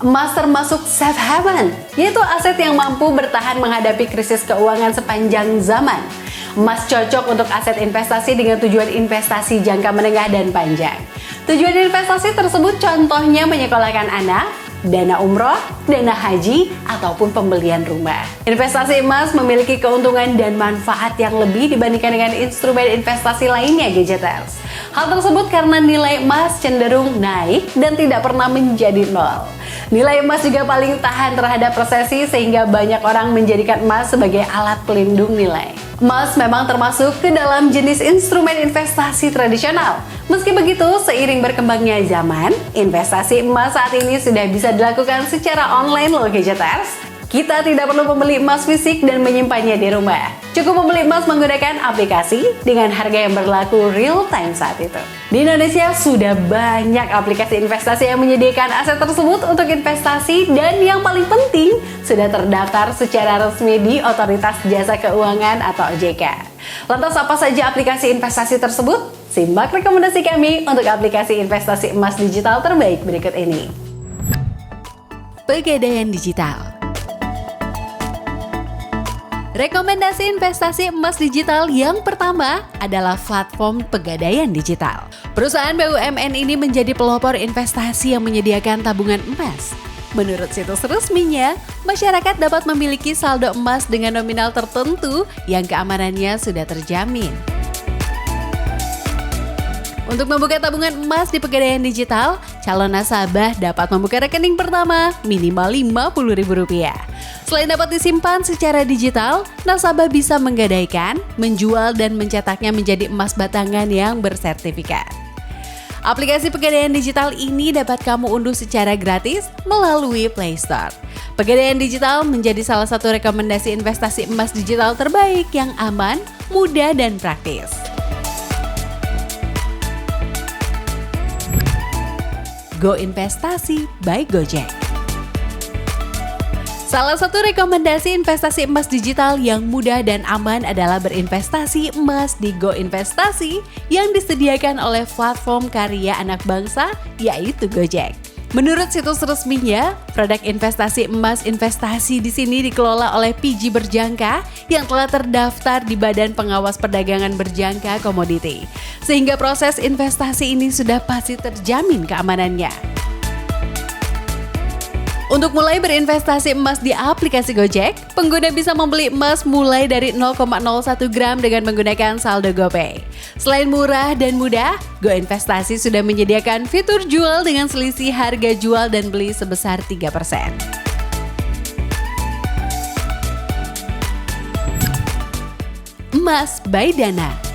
Emas termasuk safe haven, yaitu aset yang mampu bertahan menghadapi krisis keuangan sepanjang zaman. Emas cocok untuk aset investasi dengan tujuan investasi jangka menengah dan panjang. Tujuan investasi tersebut contohnya menyekolahkan anak, dana umroh, dana haji, ataupun pembelian rumah. Investasi emas memiliki keuntungan dan manfaat yang lebih dibandingkan dengan instrumen investasi lainnya, Gadgeters. Hal tersebut karena nilai emas cenderung naik dan tidak pernah menjadi nol. Nilai emas juga paling tahan terhadap resesi sehingga banyak orang menjadikan emas sebagai alat pelindung nilai. Emas memang termasuk ke dalam jenis instrumen investasi tradisional. Meski begitu, seiring berkembangnya zaman, investasi emas saat ini sudah bisa dilakukan secara online loh, Gadgeters. Kita tidak perlu membeli emas fisik dan menyimpannya di rumah. Cukup membeli emas menggunakan aplikasi dengan harga yang berlaku real time saat itu. Di Indonesia sudah banyak aplikasi investasi yang menyediakan aset tersebut untuk investasi dan yang paling penting sudah terdaftar secara resmi di Otoritas Jasa Keuangan atau OJK. Lantas apa saja aplikasi investasi tersebut? Simak rekomendasi kami untuk aplikasi investasi emas digital terbaik berikut ini. Pegadaian Digital. Rekomendasi investasi emas digital yang pertama adalah platform Pegadaian Digital. Perusahaan BUMN ini menjadi pelopor investasi yang menyediakan tabungan emas. Menurut situs resminya, masyarakat dapat memiliki saldo emas dengan nominal tertentu yang keamanannya sudah terjamin. Untuk membuka tabungan emas di Pegadaian Digital, calon nasabah dapat membuka rekening pertama minimal Rp50.000. Selain dapat disimpan secara digital, nasabah bisa menggadaikan, menjual, dan mencetaknya menjadi emas batangan yang bersertifikat. Aplikasi Pegadaian Digital ini dapat kamu unduh secara gratis melalui Play Store. Pegadaian Digital menjadi salah satu rekomendasi investasi emas digital terbaik yang aman, mudah, dan praktis. Go Investasi by Gojek. Salah satu rekomendasi investasi emas digital yang mudah dan aman adalah berinvestasi emas di Go Investasi yang disediakan oleh platform karya anak bangsa yaitu Gojek. Menurut situs resminya, produk investasi emas investasi di sini dikelola oleh PG Berjangka yang telah terdaftar di Badan Pengawas Perdagangan Berjangka Komoditi. Sehingga proses investasi ini sudah pasti terjamin keamanannya. Untuk mulai berinvestasi emas di aplikasi Gojek, pengguna bisa membeli emas mulai dari 0,01 gram dengan menggunakan saldo GoPay. Selain murah dan mudah, Go Investasi sudah menyediakan fitur jual dengan selisih harga jual dan beli sebesar 3%. Emas by Dana.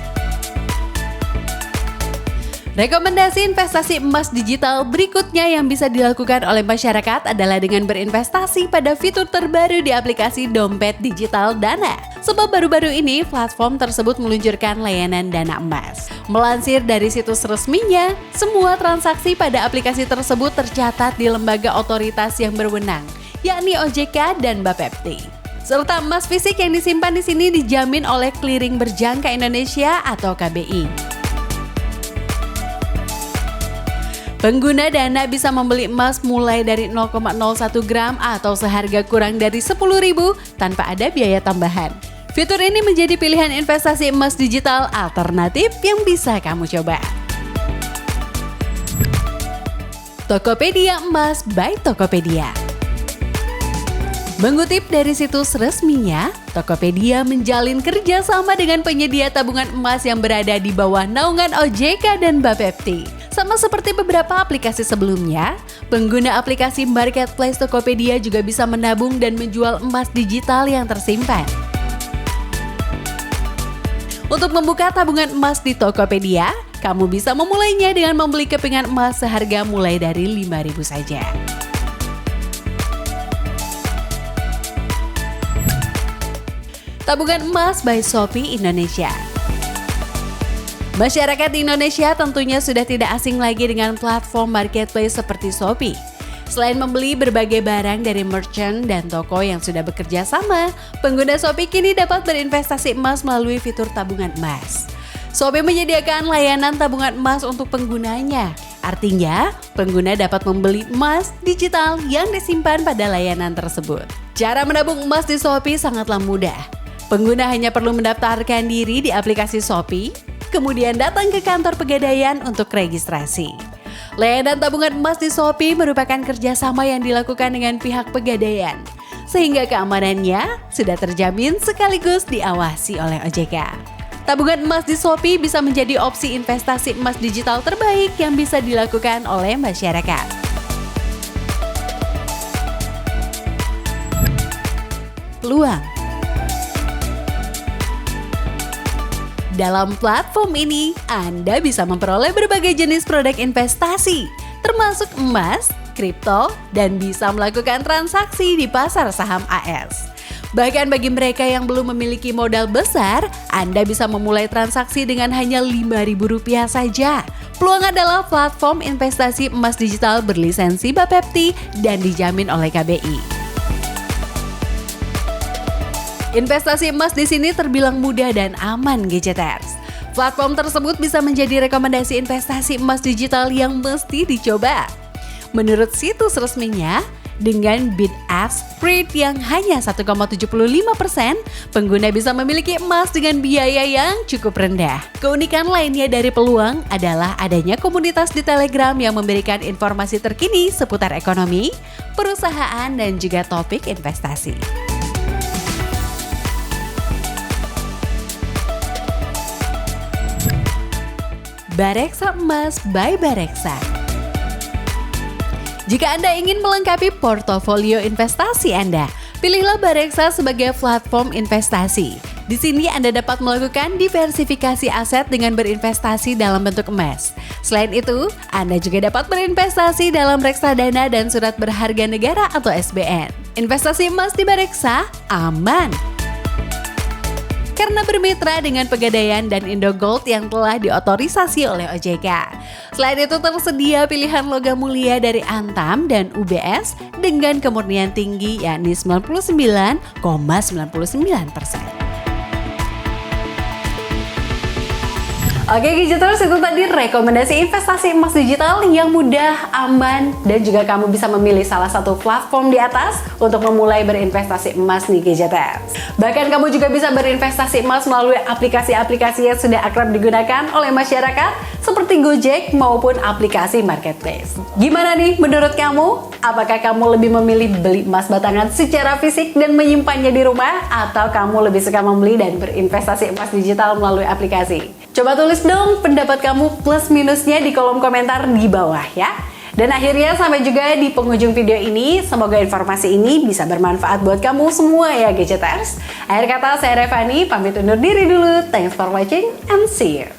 Rekomendasi investasi emas digital berikutnya yang bisa dilakukan oleh masyarakat adalah dengan berinvestasi pada fitur terbaru di aplikasi dompet digital Dana. Sebab baru-baru ini platform tersebut meluncurkan layanan dana emas. Melansir dari situs resminya, semua transaksi pada aplikasi tersebut tercatat di lembaga otoritas yang berwenang, yakni OJK dan Bapepti. Serta emas fisik yang disimpan di sini dijamin oleh Clearing Berjangka Indonesia atau KBI. Pengguna Dana bisa membeli emas mulai dari 0,01 gram atau seharga kurang dari Rp10.000 tanpa ada biaya tambahan. Fitur ini menjadi pilihan investasi emas digital alternatif yang bisa kamu coba. Tokopedia Emas by Tokopedia. Mengutip dari situs resminya, Tokopedia menjalin kerjasama dengan penyedia tabungan emas yang berada di bawah naungan OJK dan Bapepti. Sama seperti beberapa aplikasi sebelumnya, pengguna aplikasi Marketplace Tokopedia juga bisa menabung dan menjual emas digital yang tersimpan. Untuk membuka tabungan emas di Tokopedia, kamu bisa memulainya dengan membeli kepingan emas seharga mulai dari Rp5.000 saja. Tabungan emas by Shopee Indonesia. Masyarakat di Indonesia tentunya sudah tidak asing lagi dengan platform marketplace seperti Shopee. Selain membeli berbagai barang dari merchant dan toko yang sudah bekerja sama, pengguna Shopee kini dapat berinvestasi emas melalui fitur tabungan emas. Shopee menyediakan layanan tabungan emas untuk penggunanya. Artinya, pengguna dapat membeli emas digital yang disimpan pada layanan tersebut. Cara menabung emas di Shopee sangatlah mudah. Pengguna hanya perlu mendaftarkan diri di aplikasi Shopee, kemudian datang ke kantor Pegadaian untuk registrasi. Layanan tabungan emas di Shopee merupakan kerjasama yang dilakukan dengan pihak Pegadaian, sehingga keamanannya sudah terjamin sekaligus diawasi oleh OJK. Tabungan emas di Shopee bisa menjadi opsi investasi emas digital terbaik yang bisa dilakukan oleh masyarakat. Peluang. Dalam platform ini, Anda bisa memperoleh berbagai jenis produk investasi, termasuk emas, kripto, dan bisa melakukan transaksi di pasar saham AS. Bahkan bagi mereka yang belum memiliki modal besar, Anda bisa memulai transaksi dengan hanya Rp5.000 saja. Peluang adalah platform investasi emas digital berlisensi Bapepti dan dijamin oleh KBI. Investasi emas di sini terbilang mudah dan aman, Gadgeters. Platform tersebut bisa menjadi rekomendasi investasi emas digital yang mesti dicoba. Menurut situs resminya, dengan bid-ask spread yang hanya 1,75%, pengguna bisa memiliki emas dengan biaya yang cukup rendah. Keunikan lainnya dari peluang adalah adanya komunitas di Telegram yang memberikan informasi terkini seputar ekonomi, perusahaan, dan juga topik investasi. Bareksa Emas by Bareksa. Jika Anda ingin melengkapi portofolio investasi Anda, pilihlah Bareksa sebagai platform investasi. Di sini Anda dapat melakukan diversifikasi aset dengan berinvestasi dalam bentuk emas. Selain itu, Anda juga dapat berinvestasi dalam reksadana dan surat berharga negara atau SBN. Investasi emas di Bareksa aman karena bermitra dengan Pegadaian dan Indogold yang telah diotorisasi oleh OJK. Selain itu tersedia pilihan logam mulia dari Antam dan UBS dengan kemurnian tinggi yakni 99,99%. Oke Gadgeters, itu tadi rekomendasi investasi emas digital yang mudah, aman, dan juga kamu bisa memilih salah satu platform di atas untuk memulai berinvestasi emas nih Gadgeters. Bahkan kamu juga bisa berinvestasi emas melalui aplikasi-aplikasi yang sudah akrab digunakan oleh masyarakat seperti Gojek maupun aplikasi marketplace. Gimana nih menurut kamu? Apakah kamu lebih memilih beli emas batangan secara fisik dan menyimpannya di rumah, atau kamu lebih suka membeli dan berinvestasi emas digital melalui aplikasi? Coba tulis dong pendapat kamu plus minusnya di kolom komentar di bawah ya. Dan akhirnya sampai juga di penghujung video ini. Semoga informasi ini bisa bermanfaat buat kamu semua ya Gadgeters. Akhir kata saya Revani pamit undur diri dulu. Thanks for watching and see you.